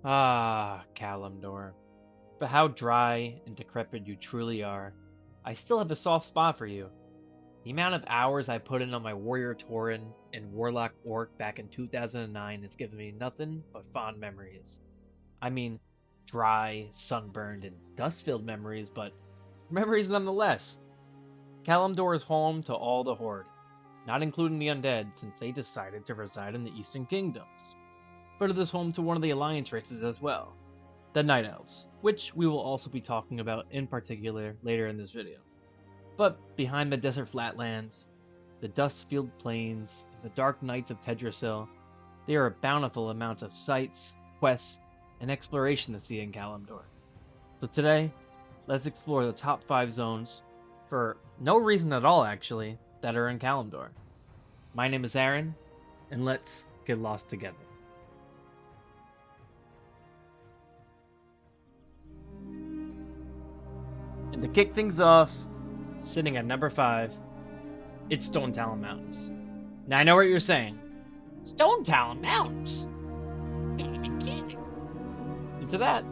Ah, Kalimdor. But how dry and decrepit you truly are, I still have a soft spot for you. The amount of hours I put in on my Warrior Tauren and Warlock Orc back in 2009 has given me nothing but fond memories. I mean, dry, sunburned, and dust-filled memories, but memories nonetheless. Kalimdor is home to all the Horde, not including the undead since they decided to reside in the Eastern Kingdoms. But it is home to one of the Alliance races as well, the Night Elves, which we will also be talking about in particular later in this video. But behind the desert flatlands, the dust-filled plains, and the dark nights of Tedrasil, there are bountiful amounts of sights, quests, and exploration to see in Kalimdor. So today, let's explore the top 5 zones, for no reason at all actually, that are in Kalimdor. My name is Aaron, and let's get lost together. And to kick things off, sitting at number 5, it's Stonetown Mountains. Now I know what you're saying. Stonetown Mountains? You gotta be kidding. And to that,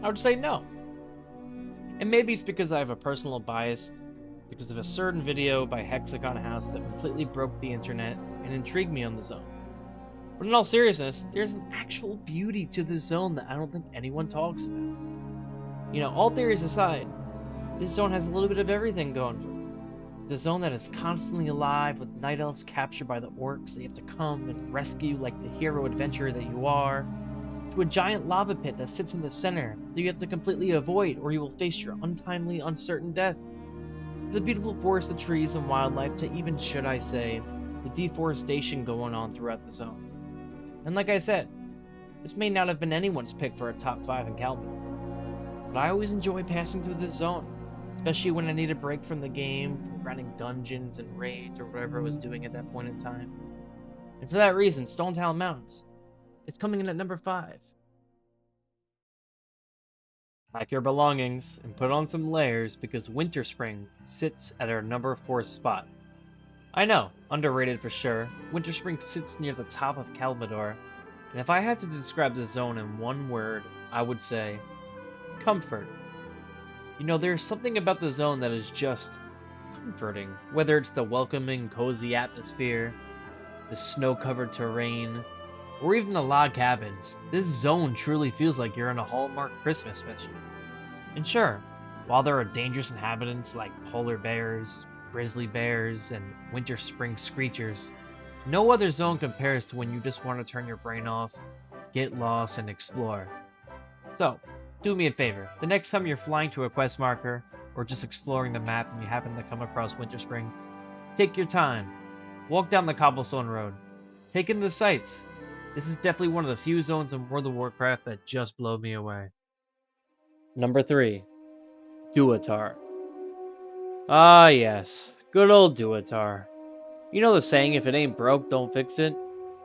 I would say no. And maybe it's because I have a personal bias because of a certain video by Hexagon House that completely broke the internet and intrigued me on the zone. But in all seriousness, there's an actual beauty to this zone that I don't think anyone talks about. You know, all theories aside, this zone has a little bit of everything going for it. The zone that is constantly alive with night elves captured by the orcs that you have to come and rescue like the hero adventurer that you are, to a giant lava pit that sits in the center that you have to completely avoid or you will face your untimely, uncertain death. To the beautiful forest of trees and wildlife to even, should I say, the deforestation going on throughout the zone. And like I said, this may not have been anyone's pick for a top 5 in Kalimdor, but I always enjoy passing through this zone. Especially when I need a break from the game, from grinding dungeons and raids or whatever I was doing at that point in time. And for that reason, Stonetown Mountains, it's coming in at number 5. Pack your belongings and put on some layers because Winter Spring sits at our number 4 spot. I know, underrated for sure. Winter Spring sits near the top of Kalimdor, and if I had to describe the zone in one word, I would say comfort. You know, there's something about the zone that is just comforting, whether it's the welcoming, cozy atmosphere, the snow-covered terrain, or even the log cabins. This zone truly feels like you're in a Hallmark Christmas special. And sure, while there are dangerous inhabitants like polar bears, grizzly bears, and winter spring screechers, no other zone compares to when you just want to turn your brain off, get lost, and explore. So, do me a favor, the next time you're flying to a quest marker, or just exploring the map and you happen to come across Winter Spring, take your time, walk down the cobblestone road, take in the sights. This is definitely one of the few zones in World of Warcraft that just blow me away. Number 3, Ditar. Ah yes, good old Ditar. You know the saying, if it ain't broke, don't fix it?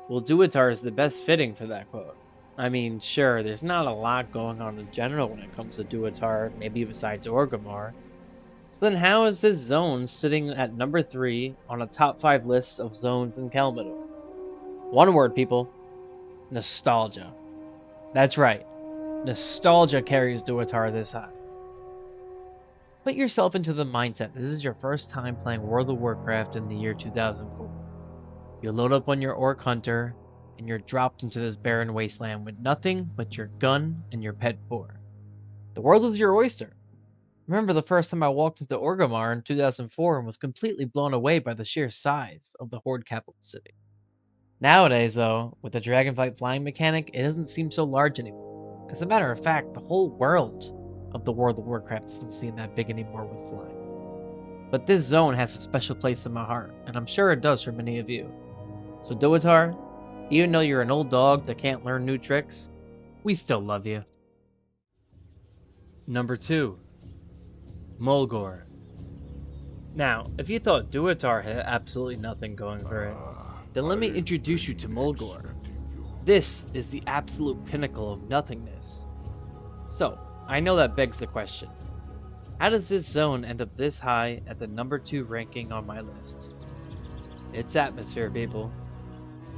Well, Ditar is the best fitting for that quote. I mean, sure, there's not a lot going on in general when it comes to Ditar, maybe besides Orgrimmar. So then how is this zone sitting at number 3 on a top 5 list of zones in Kalimdor? One word, people. Nostalgia. That's right. Nostalgia carries Ditar this high. Put yourself into the mindset this is your first time playing World of Warcraft in the year 2004. You load up on your Orc Hunter, and you're dropped into this barren wasteland with nothing but your gun and your pet boar. The world is your oyster. Remember the first time I walked into Orgrimmar in 2004 and was completely blown away by the sheer size of the Horde capital city. Nowadays, though, with the Dragonflight flying mechanic, it doesn't seem so large anymore. As a matter of fact, the whole world of the World of Warcraft doesn't seem that big anymore with flying. But this zone has a special place in my heart, and I'm sure it does for many of you. So Ditar, even though you're an old dog that can't learn new tricks, we still love you. Number 2, Mulore. Now, if you thought Ditar had absolutely nothing going for it, then let me introduce you to Mulore. This is the absolute pinnacle of nothingness. So, I know that begs the question. How does this zone end up this high at the number 2 ranking on my list? It's atmosphere, people.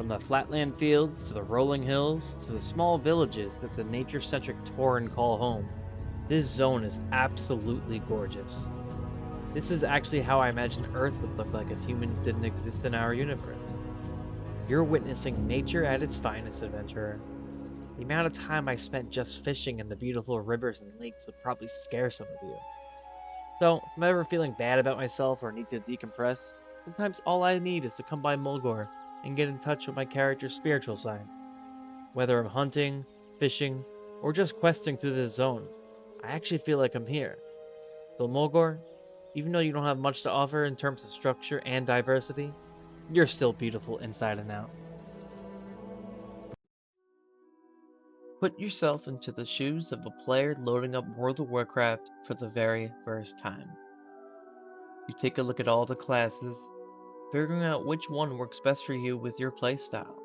From the flatland fields to the rolling hills to the small villages that the nature-centric Tauren call home, this zone is absolutely gorgeous. This is actually how I imagine Earth would look like if humans didn't exist in our universe. You're witnessing nature at its finest, adventurer. The amount of time I spent just fishing in the beautiful rivers and lakes would probably scare some of you. So, if I'm ever feeling bad about myself or need to decompress, sometimes all I need is to come by Mulgore and get in touch with my character's spiritual side. Whether I'm hunting, fishing, or just questing through this zone, I actually feel like I'm here. So Mulgore, even though you don't have much to offer in terms of structure and diversity, you're still beautiful inside and out. Put yourself into the shoes of a player loading up World of Warcraft for the very first time. You take a look at all the classes, figuring out which one works best for you with your playstyle.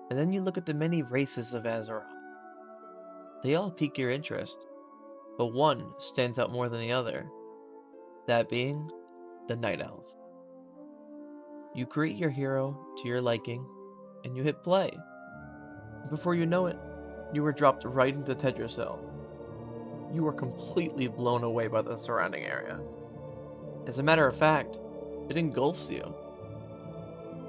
And then you look at the many races of Azeroth. They all pique your interest, but one stands out more than the other, that being the Night Elf. You create your hero to your liking, and you hit play. Before you know it, you were dropped right into Tedrasil. You were completely blown away by the surrounding area. As a matter of fact, it engulfs you.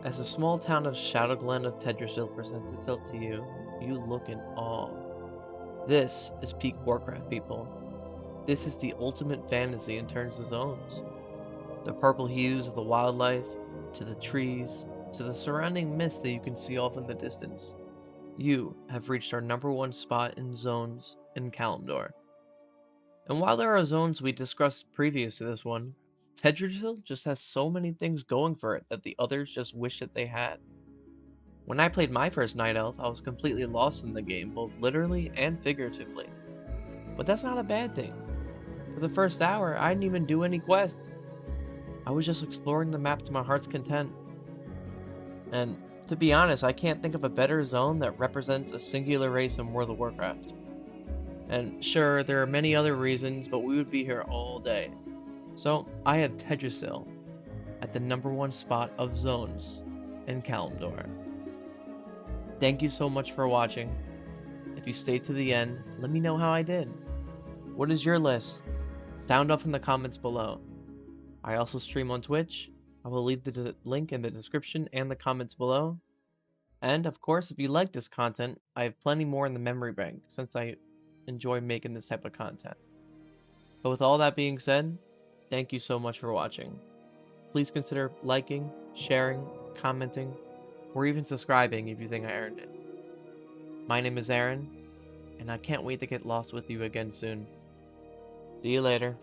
As the small town of Shadowglen of Tedrasil presents itself to you, you look in awe. This is peak Warcraft, people. This is the ultimate fantasy in terms of zones. The purple hues of the wildlife, to the trees, to the surrounding mist that you can see off in the distance. You have reached our #1 spot in zones in Kalimdor. And while there are zones we discussed previous to this one, Tedrasil just has so many things going for it that the others just wish that they had. When I played my first Night Elf, I was completely lost in the game, both literally and figuratively. But that's not a bad thing. For the first hour, I didn't even do any quests. I was just exploring the map to my heart's content. And to be honest, I can't think of a better zone that represents a singular race in World of Warcraft. And sure, there are many other reasons, but we would be here all day. So I have Tedrasil at the #1 spot of zones in Kalimdor. Thank you so much for watching. If you stayed to the end, let me know how I did. What is your list? Sound off in the comments below. I also stream on Twitch. I will leave the link in the description and the comments below. And of course, if you like this content, I have plenty more in the memory bank since I enjoy making this type of content. But with all that being said, thank you so much for watching. Please consider liking, sharing, commenting, or even subscribing if you think I earned it. My name is Aaron, and I can't wait to get lost with you again soon. See you later.